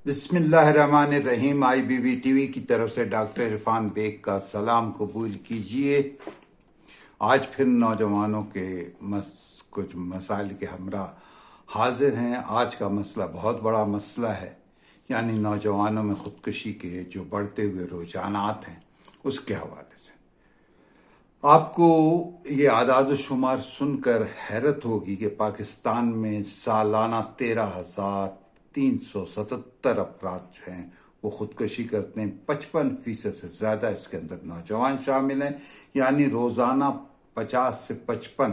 بسم اللہ الرحمن الرحیم۔ آئی بی بی ٹی وی کی طرف سے ڈاکٹر عرفان بیگ کا سلام قبول کیجئے۔ آج پھر نوجوانوں کے کچھ مسائل کے ہمراہ حاضر ہیں۔ آج کا مسئلہ بہت بڑا مسئلہ ہے، یعنی نوجوانوں میں خودکشی کے جو بڑھتے ہوئے رجحانات ہیں اس کے حوالے سے۔ آپ کو یہ اعداد و شمار سن کر حیرت ہوگی کہ پاکستان میں سالانہ 13,377 افراد جو ہیں وہ خودکشی کرتے ہیں۔ 55% سے زیادہ اس کے اندر نوجوان شامل ہیں، یعنی روزانہ 50 سے 55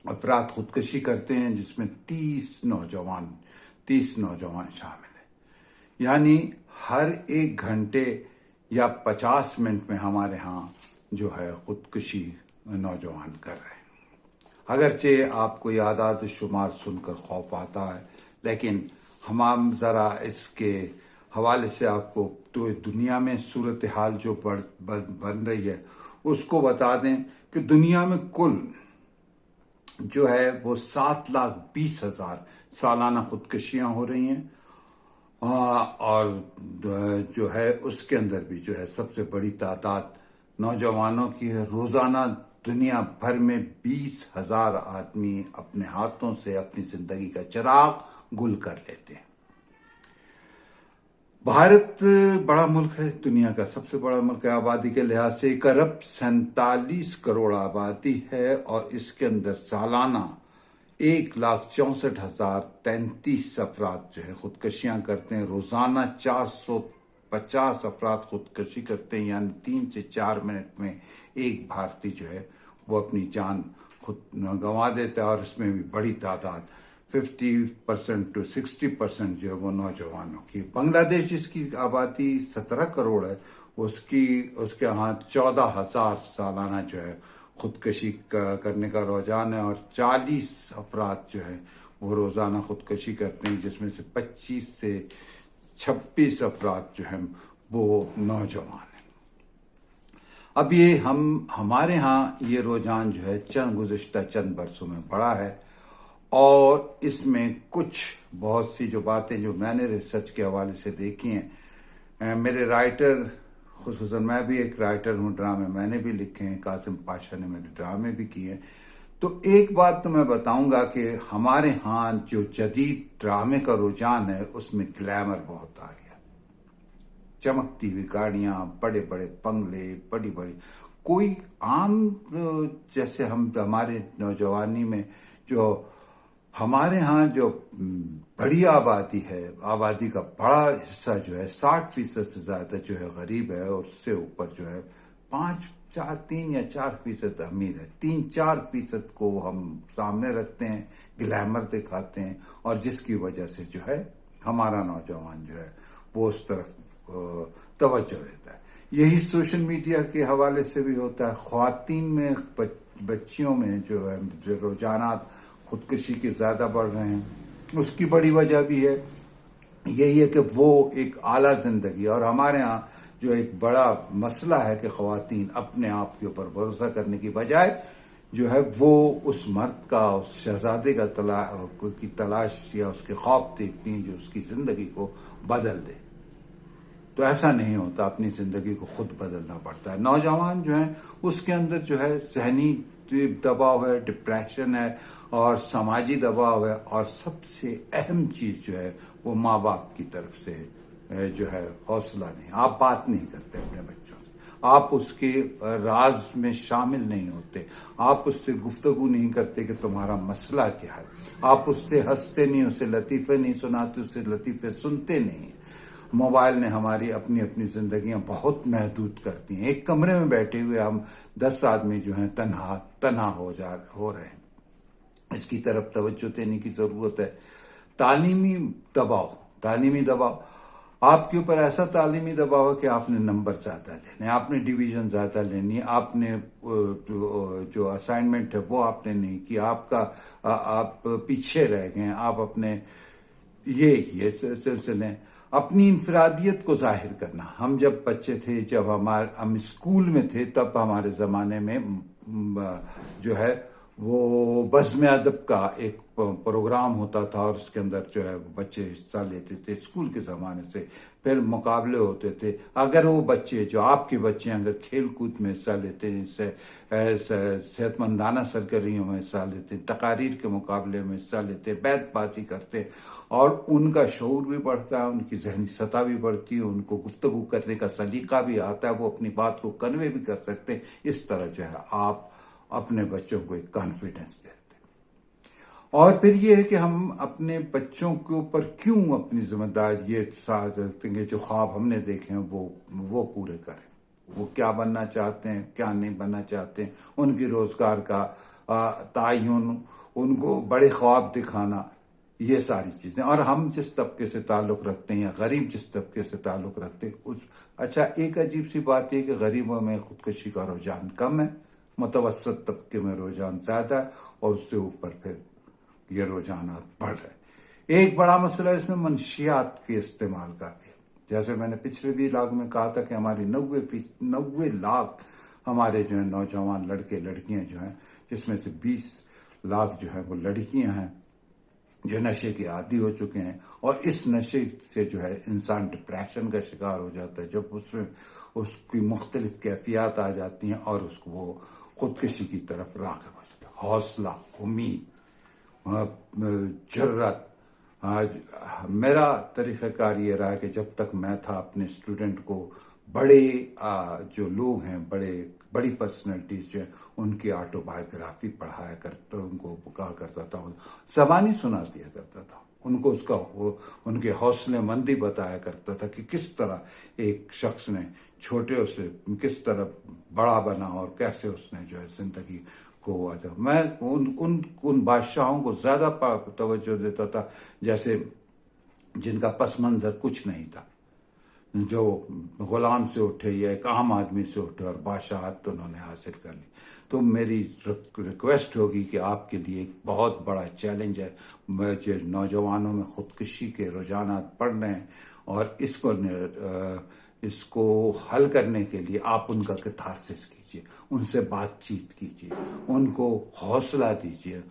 افراد خودکشی کرتے ہیں، جس میں 30 نوجوان شامل ہیں۔ یعنی ہر 1 گھنٹے یا 50 منٹ میں ہمارے ہاں جو ہے خودکشی نوجوان کر رہے ہیں۔ اگرچہ آپ کو یہ اعداد و شمار سن کر خوف آتا ہے، لیکن ہم ذرا اس کے حوالے سے آپ کو تو دنیا میں صورتحال جو بن رہی ہے اس کو بتا دیں کہ دنیا میں کل جو ہے وہ 7,20,000 سالانہ خودکشیاں ہو رہی ہیں، اور جو ہے اس کے اندر بھی جو ہے سب سے بڑی تعداد نوجوانوں کی ہے۔ روزانہ دنیا بھر میں 20,000 آدمی اپنے ہاتھوں سے اپنی زندگی کا چراغ گل کر لیتے ہیں۔ بھارت بڑا ملک ہے، دنیا کا سب سے بڑا ملک ہے آبادی کے لحاظ سے۔ 1,47 کروڑ آبادی ہے، اور اس کے اندر سالانہ 1,64,033 افراد جو ہے خودکشیاں کرتے ہیں۔ روزانہ 450 افراد خودکشی کرتے ہیں، یعنی 3 سے 4 منٹ میں ایک بھارتی جو ہے وہ اپنی جان خود گنوا دیتا ہے، اور اس میں بھی بڑی تعداد 50% to 60% جو ہے وہ نوجوانوں کی۔ بنگلہ دیش جس کی آبادی 17 کروڑ ہے، اس کے ہاں 14,000 سالانہ جو ہے خودکشی کرنے کا رجحان ہے، اور 40 افراد جو ہے وہ روزانہ خودکشی کرتے ہیں، جس میں سے 25 سے 26 افراد جو ہیں وہ نوجوان ہیں۔ اب یہ ہمارے ہاں یہ رجحان جو ہے گزشتہ چند برسوں میں بڑھا ہے، اور اس میں بہت سی جو باتیں جو میں نے ریسرچ کے حوالے سے دیکھی ہیں، میرے رائٹر، خصوصاً میں بھی ایک رائٹر ہوں، ڈرامے میں نے بھی لکھے ہیں، قاسم پاشا نے میرے ڈرامے بھی کیے ہیں، تو ایک بات تو میں بتاؤں گا کہ ہمارے ہاں جو جدید ڈرامے کا رجحان ہے اس میں گلیمر بہت آ گیا۔ چمکتی ہوئی گاڑیاں، بڑے بڑے بنگلے، بڑی بڑی، کوئی عام جیسے ہمارے نوجوانی میں جو ہمارے ہاں جو بڑی آبادی ہے، آبادی کا بڑا حصہ جو ہے 60% سے زیادہ جو ہے غریب ہے، اور اس سے اوپر جو ہے 3 یا 4% امیر ہے۔ 3-4% کو ہم سامنے رکھتے ہیں، گلیمر دکھاتے ہیں، اور جس کی وجہ سے جو ہے ہمارا نوجوان جو ہے وہ اس طرف توجہ دیتا ہے۔ یہی سوشل میڈیا کے حوالے سے بھی ہوتا ہے۔ خواتین میں، بچیوں میں جو ہے جو رجحانات خودکشی کے زیادہ بڑھ رہے ہیں، اس کی بڑی وجہ بھی ہے یہی ہے کہ وہ ایک اعلیٰ زندگی، اور ہمارے ہاں جو ایک بڑا مسئلہ ہے کہ خواتین اپنے آپ کے اوپر بھروسہ کرنے کی بجائے جو ہے وہ اس مرد کا، اس شہزادے کی تلاش یا اس کے خواب دیکھتی ہیں جو اس کی زندگی کو بدل دے۔ تو ایسا نہیں ہوتا، اپنی زندگی کو خود بدلنا پڑتا ہے۔ نوجوان جو ہیں اس کے اندر جو ہے ذہنی دباؤ ہے، ڈپریشن ہے، اور سماجی دباؤ ہے، اور سب سے اہم چیز جو ہے وہ ماں باپ کی طرف سے جو ہے حوصلہ نہیں۔ آپ بات نہیں کرتے اپنے بچوں سے، آپ اس کے راز میں شامل نہیں ہوتے، آپ اس سے گفتگو نہیں کرتے کہ تمہارا مسئلہ کیا ہے، آپ اس سے ہنستے نہیں، اسے لطیفے نہیں سناتے، اسے لطیفے سنتے نہیں۔ موبائل نے ہماری اپنی زندگیاں بہت محدود کرتی ہیں۔ ایک کمرے میں بیٹھے ہوئے ہم 10 آدمی جو ہیں تنہا ہو رہے ہیں۔ اس کی طرف توجہ دینے کی ضرورت ہے۔ تعلیمی دباؤ آپ کے اوپر ایسا تعلیمی دباؤ ہے کہ آپ نے نمبر زیادہ لینے، آپ نے ڈویژن زیادہ لینی، آپ نے جو اسائنمنٹ ہے وہ آپ نے نہیں کیا، آپ پیچھے رہ گئے، آپ اپنے یہ سلسلے، اپنی انفرادیت کو ظاہر کرنا۔ ہم جب بچے تھے، جب ہم اسکول میں تھے، تب ہمارے زمانے میں جو ہے وہ بزم ادب کا ایک प्रोग्राम होता था और उसके अंदर जो है बच्चे हिस्सा लेते थे स्कूल के ज़माने से। फिर मुकाबले होते थे। अगर वो बच्चे जो आपके बच्चे अगर खेल कूद में हिस्सा लेते हैं, सेहतमंदाना सरगर्मियों में हिस्सा लेते हैं, तकारीर के मुकाबले में हिस्सा लेते हैं, बैतबाजी करते हैं, और उनका शऊर भी बढ़ता है, उनकी जहनी सतह भी बढ़ती है, उनको गुफ्तगू करने का सलीका भी आता है, वो अपनी बात को कन्वे भी कर सकते हैं। इस तरह जो है आप अपने बच्चों को एक कॉन्फिडेंस देते हैं। और फिर ये है कि हम अपने बच्चों के ऊपर क्यों अपनी जिम्मेदारी ये साथ रखते हैं, जो ख्वाब हमने देखे हैं वो पूरे करें। वो क्या बनना चाहते हैं, क्या नहीं बनना चाहते हैं, उनकी रोजगार का तयन, उनको बड़े ख्वाब दिखाना, ये सारी चीजें। और हम जिस तबके से ताल्लुक़ रखते हैं या गरीब जिस तबके से ताल्लुक़ रखते हैं अच्छा, एक अजीब सी बात है कि गरीबों में खुदकुशी का रुझान कम है, मुतवस्सत तबके में रुझान ज़्यादा है, और उससे ऊपर फिर ये रुझानात बढ़ रहे। एक बड़ा मसला इसमें मंशियात के इस्तेमाल का भी है। जैसे मैंने पिछले भी लाख में कहा था कि हमारी 90 लाख हमारे जो है नौजवान लड़के लड़कियां जो हैं, जिसमें से 20 लाख जो है वो लड़कियां हैं जो नशे के आदी हो चुके हैं। और इस नशे से जो है इंसान डिप्रेशन का शिकार हो जाता है, जब उसमें उसकी मुख्तलिफ कैफियत आ जाती हैं और उसको वो खुदकशी की तरफ राग़िब होता है। हौसला, उम्मीद, जुर्रत। आज मेरा तरीक़ाकार ये रहा है कि जब तक मैं था अपने स्टूडेंट को बड़े जो लोग हैं, बड़ी पर्सनैलिटीज जो है, उनकी ऑटोबायोग्राफी पढ़ाया करता, उनको कहा करता था, ज़बानी सुना दिया करता था, उनको उनके हौसले मंदी बताया करता था कि किस तरह एक शख्स ने छोटे से किस तरह बड़ा बना और कैसे उसने जो है जिंदगी को आजा। मैं उन बादशाहों को ज़्यादा तवज्जो देता था जैसे जिनका पस मंज़र कुछ नहीं था, जो गुलाम से उठे या एक आम आदमी से उठे और बादशाहत तो उन्होंने हासिल कर ली। तो मेरी रिक्वेस्ट होगी कि आपके लिए एक बहुत बड़ा चैलेंज है, जो नौजवानों में खुदकुशी के रुझानात बढ़ रहे हैं, और इसको हल करने के लिए आप उनका कैथारसिस कीजिए, उनसे बातचीत कीजिए, उनको हौसला दीजिए,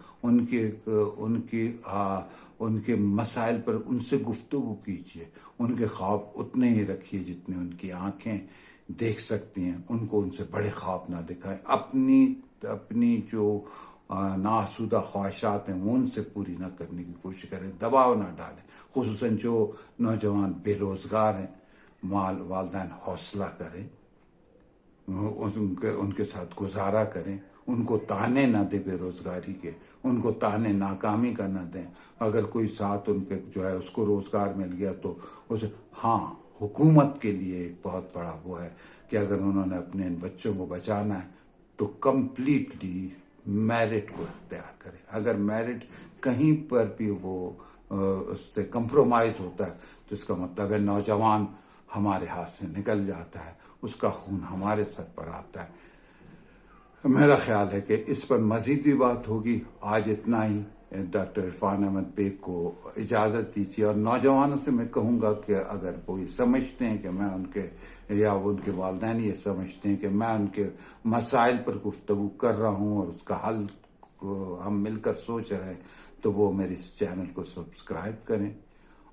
उनके मसाइल पर उनसे गुफ्तगू कीजिए, उनके ख्वाब उतने ही रखिए जितने उनकी आंखें देख सकती हैं, उनको उनसे बड़े ख्वाब ना दिखाएं। अपनी जो नासुदा ख्वाहिशात हैं वो उनसे पूरी ना करने की कोशिश करें, दबाव ना डालें। खुसूसन जो नौजवान बेरोज़गार हैं, वालिदैन हौसला करें, उनके साथ गुजारा करें, उनको ताने ना दे बेरोज़गारी के, उनको ताने नाकामी का ना दें। अगर कोई साथ उनके जो है उसको रोज़गार मिल गया तो उसे, हाँ, हुकूमत के लिए एक बहुत बड़ा वो है कि अगर उन्होंने अपने इन बच्चों को बचाना है तो कम्प्लीटली मेरिट को इख्तियार करें। अगर मेरिट कहीं पर भी वो उससे कंप्रोमाइज़ होता है तो इसका मतलब है नौजवान हमारे हाथ से निकल जाता है, उसका खून हमारे सर पर आता है। मेरा ख्याल है कि इस पर मज़ीद भी बात होगी। आज इतना ही। डॉक्टर इरफान अहमद बेग को इजाज़त दीजिए, और नौजवानों से मैं कहूँगा कि अगर वो ये समझते हैं कि मैं उनके वालिदैन ये समझते हैं कि मैं उनके मसाइल पर गुफ्तगू कर रहा हूँ और उसका हल को हम मिलकर सोच रहे हैं, तो वो मेरे इस चैनल को सब्सक्राइब करें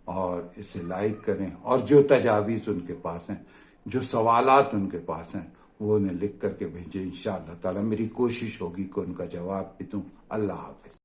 और इसे लाइक करें, और जो तजावीज़ उनके पास हैं, जो सवालात उनके पास हैं, वो उन्हें लिख करके भेजें। इंशाअल्लाह ताला मेरी कोशिश होगी कि उनका जवाब भी दूँ। अल्लाह हाफ़िज़।